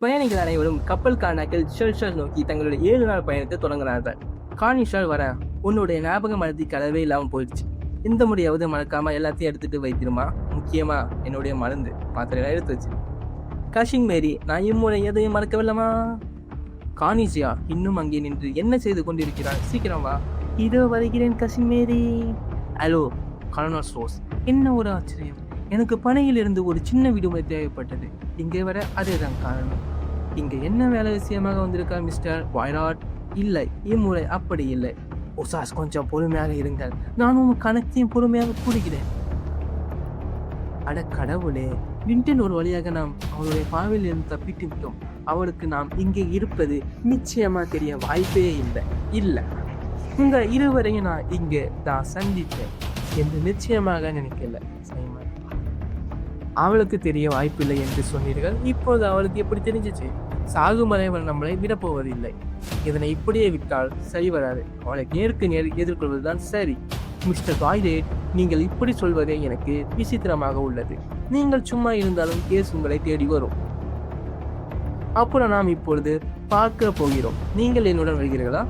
பயணிகள் அனைவரும் கப்பல் கார்னாக்கில் ஷெல்ஷர் நோக்கி தங்களுடைய 7 நாள் பயணத்தை தொடங்கினார்கள். கார்னிஷால் வர உன்னுடைய ஞாபக மருதி கலவே இல்லாமல் போயிடுச்சு. இந்த முறையாவது மறக்காம எல்லாத்தையும் எடுத்துட்டு வைத்திருமா. முக்கியமா என்னுடைய மருந்து மாத்திரையெல்லாம் எடுத்து வச்சு. கஷிங் மேரி, நான் இம்முறை எதையும் மறக்கவில்லமா. கார்னிஷியா இன்னும் அங்கே நின்று என்ன செய்து கொண்டிருக்கிறான்? சீக்கிரம் வா. இதோ வருகிறேன் கஷிங் மேரி. Hello colonel stores. என்ன ஒரு ஆச்சரியம், எனக்கு பணியில் இருந்து ஒரு சின்ன விடுமுறை தேவைப்பட்டது. இங்கே வர அதேதான் காரணம். இங்கே என்ன வேலை விஷயமாக வந்திருக்கா மிஸ்டர் வாய்ராட்? இல்லை, இம்முறை அப்படி இல்லை. ஒசாஸ், கொஞ்சம் பொறுமையாக இருங்கள். நானும் கணக்கையும் பொறுமையாக கூறுகிறேன். அட கடவுளே, விண்டன் ஒரு வழியாக நாம் அவருடைய பார்வையில் இருந்து தப்பித்து விட்டோம். அவளுக்கு நாம் இங்கே இருப்பது நிச்சயமா தெரிய வாய்ப்பே இல்லை. உங்க இருவரையும் நான் இங்கே தான் சந்தித்தேன் என்று நிச்சயமாக நினைக்கல சைமன். அவளுக்கு தெரிய வாய்ப்பில்லை என்று சொன்னீர்கள். இப்போது அவளுக்கு எப்படி தெரிஞ்சிச்சு? சாகுமறை அவள் நம்மளை விடப்போவதில்லை. இதனை இப்படியே விட்டால் சரி வராது. அவளை நேருக்கு நேர் எதிர்கொள்வதுதான் சரி. மிஸ்டர் டாய்லேட், நீங்கள் இப்படி சொல்வதே எனக்கு விசித்திரமாக உள்ளது. நீங்கள் சும்மா இருந்தாலும் கேஸ் உங்களை தேடி வரும். அப்புறம் நாம் இப்பொழுது பார்க்க போகிறோம். நீங்கள் என்னுடன் வருகிறீர்களா?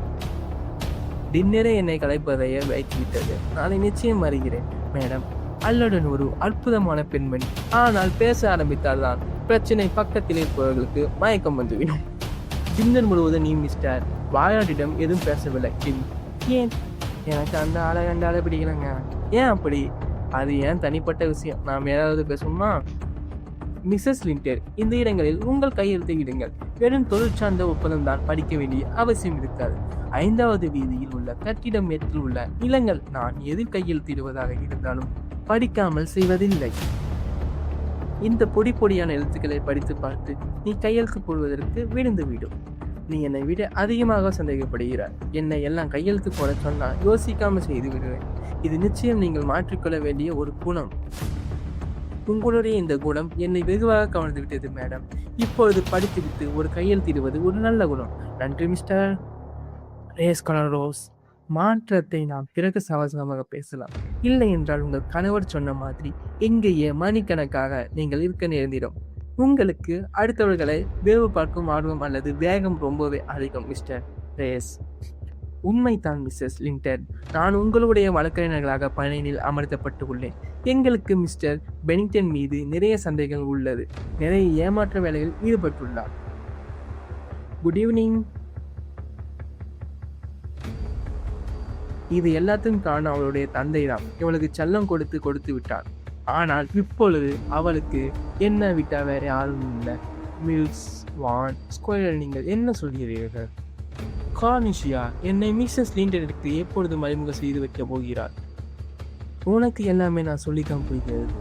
டின்னரே என்னை கலைப்பதைய வைத்துவிட்டது. நாளை நிச்சயம் வருகிறேன் மேடம். அல்லுடன் ஒரு அற்புதமான பெண்மணி. ஆனால் பேச ஆரம்பித்தால் தான் பிரச்சனை. பக்கத்தில் இருப்பவர்களுக்கு மயக்கம் வந்துவிடும். டின்னர் முழுவதும் நீ மிஸ்டர் வாயாடிடம் எதுவும் பேசவில்லை. ஏன்? எனக்கு அந்த ஆளை கண்டாலே பிடிக்கலங்க. ஏன் அப்படி? அது ஏன் தனிப்பட்ட விஷயம். நாம் ஏதாவது பேசணுமா? மிஸ்ஸஸ் லிண்டர், இந்த இடங்களில் உங்கள் கையெழுத்தை இடுங்கள். வெறும் தொழிற்சார்ந்த ஒப்பந்தம் தான் படிக்க வேண்டிய அவசியம் இருக்காது. 5வது வீதியில் உள்ள கட்டிடம் மேற்கில் உள்ள நிலங்கள் நான் எதில் கையெழுத்திடுவதாக இருந்தாலும் படிக்காமல் செய்வதில்லை. இந்த பொடியான எழுத்துக்களை படித்து பார்த்து நீ கையெழுத்து போடுவதற்கு விழுந்து விடும். நீ என்னை விட அதிகமாக சந்தேகப்படுகிறாய். என்னை எல்லாம் கையெழுத்து போட சொன்னால் யோசிக்காமல் செய்து விடுவேன். இது நிச்சயம் நீங்கள் மாற்றிக்கொள்ள வேண்டிய ஒரு குணம். உங்களுடைய இந்த குணம் என்னை வெகுவாக கவர்ந்து விட்டது மேடம். இப்பொழுது படித்துவிட்டு ஒரு கையெழுத்திடுவது ஒரு நல்ல குணம். நன்றி மிஸ்டர் ரேஸ் கலரோஸ். மாற்றத்தை நாம் பிறகு சவசமாக பேசலாம். இல்லை என்றால் உங்கள் கணவர் சொன்ன மாதிரி எங்கேயே மணிக்கணக்காக நீங்கள் இருக்க நேர்ந்திடும். உங்களுக்கு அடுத்தவர்களை வேவு பார்க்கும் ஆர்வம் அல்லது வேகம் ரொம்பவே அதிகம் மிஸ்டர் ரேஸ். உண்மைதான் மிஸ்ஸஸ் லிண்டன். நான் உங்களுடைய வழக்கறிஞர்களாக பணியில் அமர்த்தப்பட்டு உள்ளேன். எங்களுக்கு மிஸ்டர் பெனிங்டன் மீது நிறைய சந்தேகங்கள் உள்ளது. நிறைய ஏமாற்ற வேலையில் ஈடுபட்டுள்ளார். Good evening. இது எல்லாத்தையும் காரணம் அவளுடைய தந்தை தான். இவளுக்கு செல்லம் கொடுத்து விட்டார். ஆனால் இப்பொழுது அவளுக்கு என்ன விட்டா வேற யாரும் இல்லை. மில்ஸ் வான் ஸ்கொயர், நீங்கள் என்ன சொல்கிறீர்கள்? கார்னிஷியா என்னை மிஸ்ஸஸ் லிண்டனுக்கு எப்பொழுது மறைமுகம் செய்து வைக்க போகிறார்? உனக்கு எல்லாமே நான் சொல்லிக்காம போகிறது.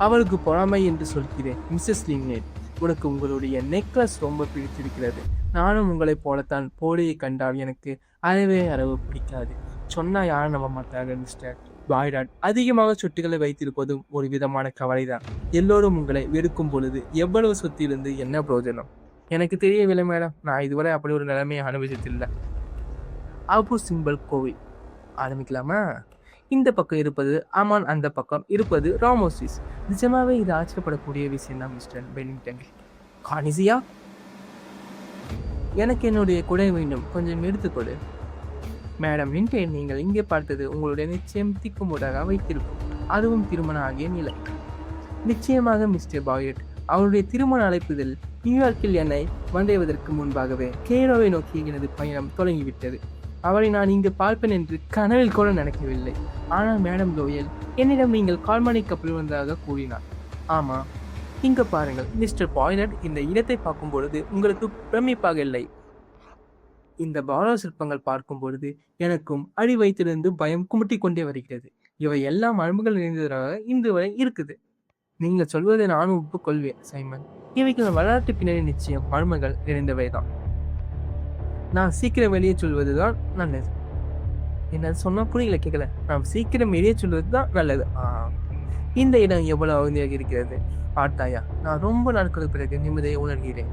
அவளுக்கு பொறாமை என்று சொல்கிறேன். மிஸ்ஸஸ் லிண்டன், உனக்கு உங்களுடைய நெக்லஸ் ரொம்ப பிடித்திருக்கிறது. நானும் உங்களைப் போலத்தான். போலியை கண்டால் எனக்கு அறவே பிடிக்காது. சொன்னா யாரும் நம்ப மாட்டாங்க மிஸ்டர் பாய்டாட். அதிகமாக சொத்துக்களை வைத்திருப்பதும் ஒரு விதமான கவலைதான். எல்லோரும் உங்களை வெறுக்கும் பொழுது எவ்வளவு சொத்திலிருந்து என்ன பிரயோஜனம்? எனக்கு தெரியவில்லை மேடம். நான் இதுவரை அப்படி ஒரு நிலைமையை அனுபவித்ததில்லை. அபு சிம்பல் கோவில் ஆரம்பிக்கலாமா? இந்த பக்கம் இருப்பது அமான், அந்த பக்கம் இருப்பது ராமோசிஸ். நிஜமாவே இது ஆச்சரியப்படக்கூடிய விஷயம் தான் மிஸ்டர் பெனிங்டன். கார்னிஷியா, எனக்கு என்னுடைய குடை வேண்டும், கொஞ்சம் எடுத்துக்கொடு. மேடம் லிண்டன், நீங்கள் இங்கே பார்த்தது உங்களுடைய நிச்சயம் திக்குமுடாக வைத்திருக்கும். அதுவும் திருமணம் ஆகிய நிலை. நிச்சயமாக மிஸ்டர் பாயட். அவருடைய திருமண அழைப்புதல் நியூயார்க்கில் என்னை வந்தடைவதற்கு முன்பாகவே கேரோவை நோக்கி எனது பயணம் தொடங்கிவிட்டது. அவரை நான் இங்கு பார்ப்பேன் என்று கனவில் கூட நினைக்கவில்லை. ஆனால் மேடம் லோயல் என்னிடம் நீங்கள் கால்மணி கப்பல் வந்ததாக கூறினார். ஆமாம், இங்கு பாருங்கள் மிஸ்டர் பாய்லட், இந்த இடத்தை பார்க்கும் பொழுது உங்களுக்கு பிரமிப்பாக இல்லை. இந்த பாரோ சிற்பங்கள் பார்க்கும் பொழுது எனக்கும் அடி வைத்திருந்து பயம் குமுட்டி கொண்டே வருகிறது. இவை எல்லாம் மரபுகள் நிறைந்ததாக இன்று வரை இருக்குது. நீங்கள் சொல்வதை நானும் ஒப்புக்கொள்வேன் சைமன். இவைகள் வரலாற்று பின்னணி நிச்சயம் மர்மங்கள் நிறைந்தவைதான். நான் சீக்கிரம் வெளியே சொல்வதுதான் நல்லது. என்ன சொன்னா புரியல, கேட்கல. நாம் சீக்கிரம் வெளியே சொல்வது தான் நல்லது. இந்த இடம் எவ்வளவு அவதியாக இருக்கிறது பார்த்தாயா? நான் ரொம்ப நாட்களுக்கு பிறகு நிம்மதியை உணர்கிறேன்.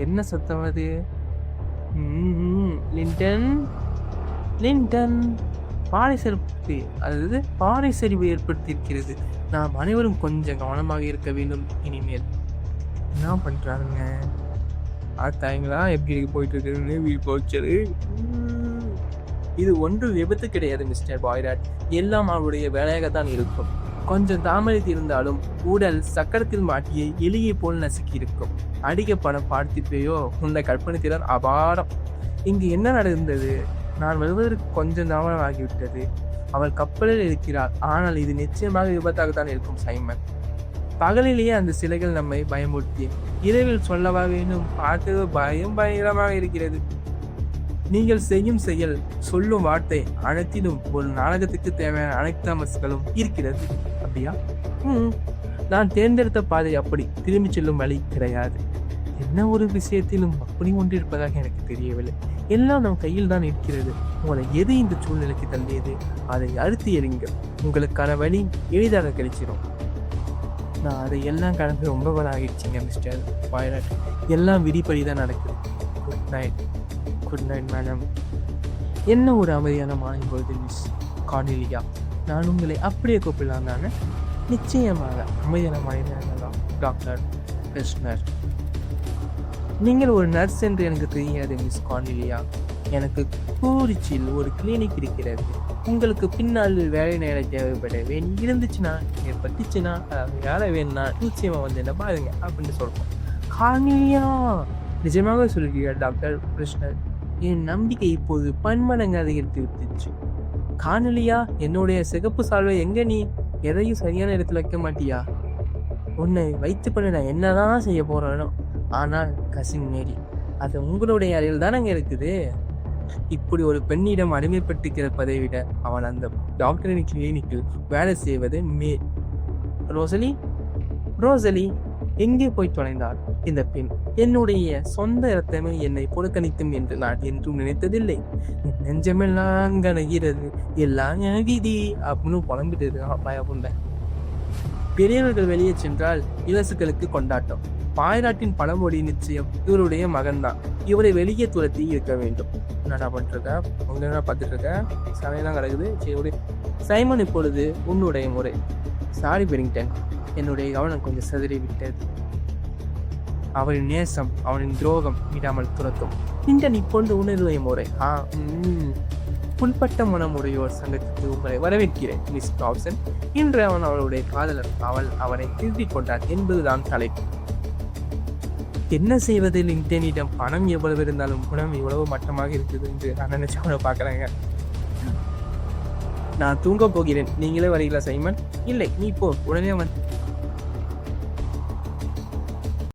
என்ன சத்தம் அது? லிண்டன் பாறை சரிவு, அதாவது பாறை சரிவு ஏற்படுத்தியிருக்கிறது. நாம் அனைவரும் கொஞ்சம் கவனமாக இருக்க வேண்டும் இனிமேல். என்ன பண்ணுறாங்க பார்த்தாங்களா எப்படி போயிட்டு இருக்குன்னு வீடு போச்சது. இது ஒன்று விபத்து கிடையாது மிஸ்டர் பாய்ராட். எல்லாம் அவருடைய வேலையாகத்தான் இருக்கும். கொஞ்சம் தாமதித்து இருந்தாலும் உடல் சக்கரத்தில் மாட்டிய எலியை போல் நசுக்கி இருக்கும். அடிக்க படம் பார்த்துப்பையோ உன்னை கற்பனை திறன் அபாரம். இங்கு என்ன நடந்தது? நான் வருவதற்கு கொஞ்சம் தாமதம் ஆகிவிட்டது. அவள் கப்பலில் இருக்கிறாள். ஆனால் இது நிச்சயமாக விபத்தாகத்தான் இருக்கும் சைமன். பகலிலேயே அந்த சிலைகள் நம்மை பயமுறுத்தி இரவில் சொல்லவா வேண்டும்? பார்க்கவே பயங்கரமாக இருக்கிறது. நீங்கள் செய்யும் செயல், சொல்லும் வார்த்தை அனைத்திலும் ஒரு நாடகத்துக்கு தேவையான அனைத்து அம்சங்களும் இருக்கிறது. அப்படியா? நான் தேர்ந்தெடுத்த பாதை அப்படி. திரும்பி செல்லும் வழி கிடையாது. என்ன ஒரு விஷயத்திலும் அப்படி ஒன்று இருப்பதாக எனக்கு தெரியவில்லை. எல்லாம் நம் கையில் தான் இருக்கிறது. உங்களை எது இந்த சூழ்நிலைக்கு தள்ளியது அதை அறுத்து எறிங்கள். உங்களுக்கான வழி எளிதாக கிடைச்சிடும். நான் அதை எல்லாம் கடந்து ரொம்ப நாள் ஆகிடுச்சிங்க மிஸ்டர் பாய்ராட். எல்லாம் விதிப்படி தான் நடக்குது. Good night. Good night madam. என்ன ஒரு அமைதியான மாலை பொழுது மிஸ் கார்னிலியா. நான் உங்களை அப்படியே கூப்பிடலாம் தானே? நிச்சயமாக அமைதியான மாலை டாக்டர் கிருஷ்ணர். நீங்கள் ஒரு நர்ஸ் என்று எனக்கு தெரியாது மிஸ் கார்னிலியா. எனக்கு கூரிச்சில் ஒரு கிளினிக் இருக்கிறது. உங்களுக்கு பின்னால் வேலை நேரம் தேவைப்பட இருந்துச்சுன்னா பட்டுச்சுன்னா வேலை வேணும்னா நிச்சயமாக வந்து என்ன பாருங்க அப்படின்னு சொல்கிறோம். கார்னிலியா, நிஜமாக சொல்கிறீர்கள் டாக்டர் கிருஷ்ணர். என் நம்பிக்கை இப்போது பன்மடங்கு அதிகரித்து விட்டுச்சு. கார்னிலியா, என்னுடைய சிகப்பு சால்வை எங்க? நீ எதையும் சரியான இடத்துல வைக்க மாட்டியா? உன்னை வைத்து பண்ண நான் என்னதான் செய்ய போறேனோ. ஆனால் கசின் மேரி, அது உங்களுடைய அறையில் தானங்க இருக்குது. இப்படி ஒரு பெண்ணிடம் அடிமைப்பட்டு கிடப்பதை விட அவன் அந்த டாக்டரின் கிளினிக்கில் வேலை செய்வது ரோசலி ரோசலி எங்கே போய் தொலைந்தாள் இந்த பெண்? என்னுடைய சொந்த இரத்தமே என்னை புறக்கணிக்கும் என்று நான் என்றும் நினைத்ததில்லை. என் நெஞ்சமெல்லாம் கணகிறது, எல்லாம் விதி அப்படின்னு புலம்பிட்டு இருக்கான் பயப்புண்ட. பெரியவர்கள் வெளியே சென்றால் இலசுகளுக்கு கொண்டாட்டம். பாய்ராட்டின் பழமொழி நிச்சயம் இவருடைய மகன்தான். இவரை வெளியே துரத்தி இருக்க வேண்டும். என்னடா பண்ணிருக்க? உங்க என்ன பார்த்துட்டு இருக்க? சமையலாம் கிடக்குது. சரி, சைமன், இப்பொழுது உன்னுடைய முறை. சாரி பெரிங்டன், என்னுடைய கவனம் கொஞ்சம் சிதறி விட்டது. அவரின் நேசம், அவனின் துரோகம் விடாமல் துரத்தும். நின்றன் இப்பொழுது உணர்வுடைய முறை. புல்பட்ட மனமுறையோர் சங்கத்துக்கு உங்களை வரவேற்கிறேன் மிஸ் டாப்சன். இன்று அவன் அவளுடைய காதலர். அவள் அவனை திருத்திக் கொண்டார் என்பதுதான் தலைப்பு. என்ன செய்வதில் இன்டர்னிடம் பணம் எவ்வளவு இருந்தாலும் குணம் எவ்வளவு மட்டமாக இருக்குது என்று நான் நினைச்சு அவனை பார்க்குறேங்க. நான் தூங்க போகிறேன். நீங்களே வரீங்களா சைமன்? இல்லை, நீ போ, உடனே வந்து